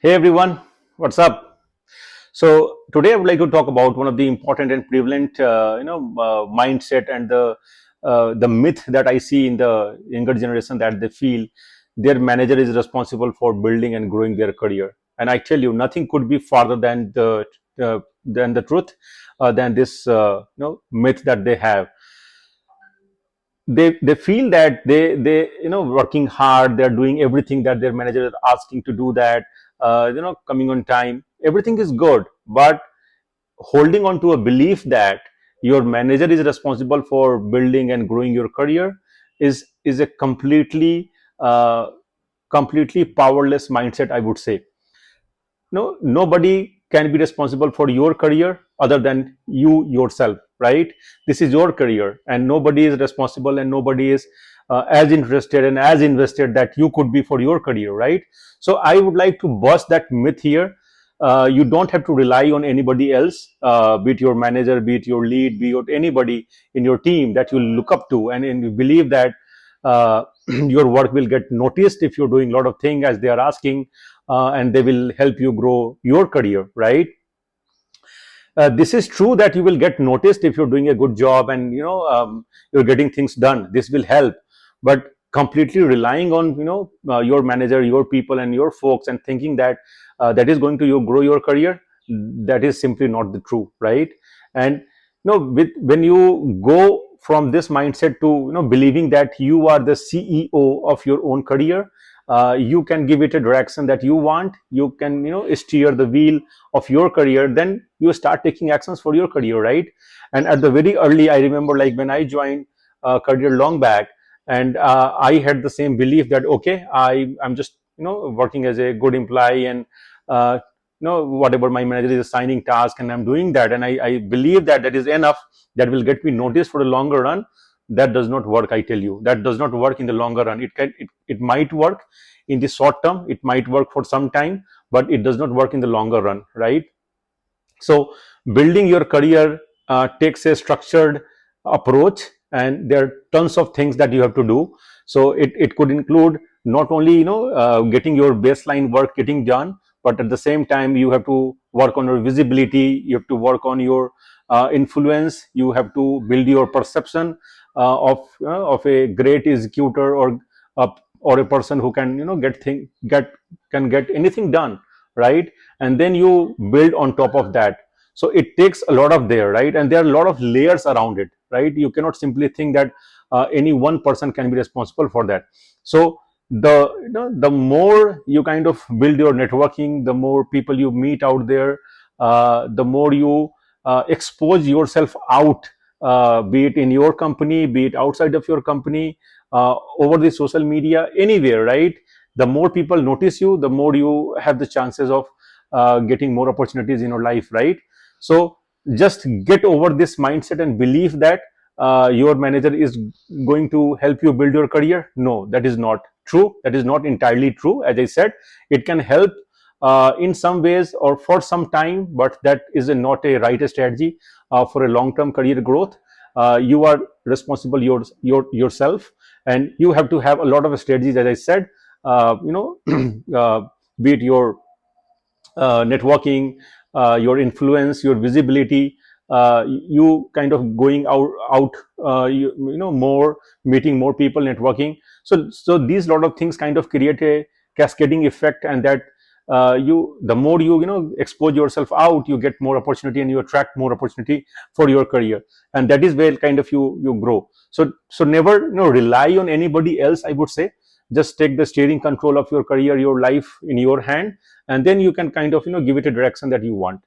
Hey everyone, what's up? So today I would like to talk about one of the important and prevalent, mindset and the myth that I see in the younger generation that they feel their manager is responsible for building and growing their career. And I tell you, nothing could be farther than the truth, than this myth that they have. They feel that they working hard, they're doing everything that their manager is asking to do, that coming on time, everything is good, but holding on to a belief that your manager is responsible for building and growing your career is a uh, completely powerless mindset, I would say. No, nobody can be responsible for your career other than you yourself, right? This is your career and nobody is responsible, and nobody is as interested and as invested that you could be for your career, right? So I would like to bust that myth here. You don't have to rely on anybody else, be it your manager, be it your lead, be it anybody in your team that you look up to, and you believe that your work will get noticed if you're doing a lot of things as they are asking, and they will help you grow your career, right? This is true that you will get noticed if you're doing a good job, and you're getting things done. This will help, but completely relying on your manager, your people, and your folks, and thinking that that is going to grow your career, that is simply not the true, right? And when you go from this mindset to believing that you are the CEO of your own career, you can give it a direction that you want, you can steer the wheel of your career, then you start taking actions for your career, right? And at the very early, I remember, like when I joined career long back, and I had the same belief that okay, I'm just working as a good employee, and uh, whatever my manager is assigning task, and I'm doing that, and I believe that that is enough, that will get me noticed for the longer run. That does not work, I tell you. That does not work in the longer run. It might work in the short term, it might work for some time, but it does not work in the longer run, right? So building your career takes a structured approach, and there are tons of things that you have to do. So it could include not only getting your baseline work getting done, but at the same time you have to work on your visibility, you have to work on your influence, you have to build your perception of a great executor, a, or a person who can get anything done, right? And then you build on top of that. So it takes a lot of there, right? And there are a lot of layers around it, right? You cannot simply think that any one person can be responsible for that. So the more you kind of build your networking, the more people you meet out there, the more you expose yourself out, be it in your company, be it outside of your company, over the social media, anywhere, right? The more people notice you, the more you have the chances of getting more opportunities in your life, right? So just get over this mindset and believe that your manager is going to help you build your career. No, that is not true. That is not entirely true. As I said, it can help in some ways or for some time, but that is not a right strategy for a long term career growth. You are responsible yourself, and you have to have a lot of strategies, as I said. Be it your networking, your influence, your visibility, you kind of going out, more, meeting more people, networking. So these lot of things kind of create a cascading effect, and that the more you expose yourself out, you get more opportunity, and you attract more opportunity for your career, and that is where kind of you grow. So never rely on anybody else, I would say. Just take the steering control of your career, your life in your hand, and then you can kind of give it a direction that you want.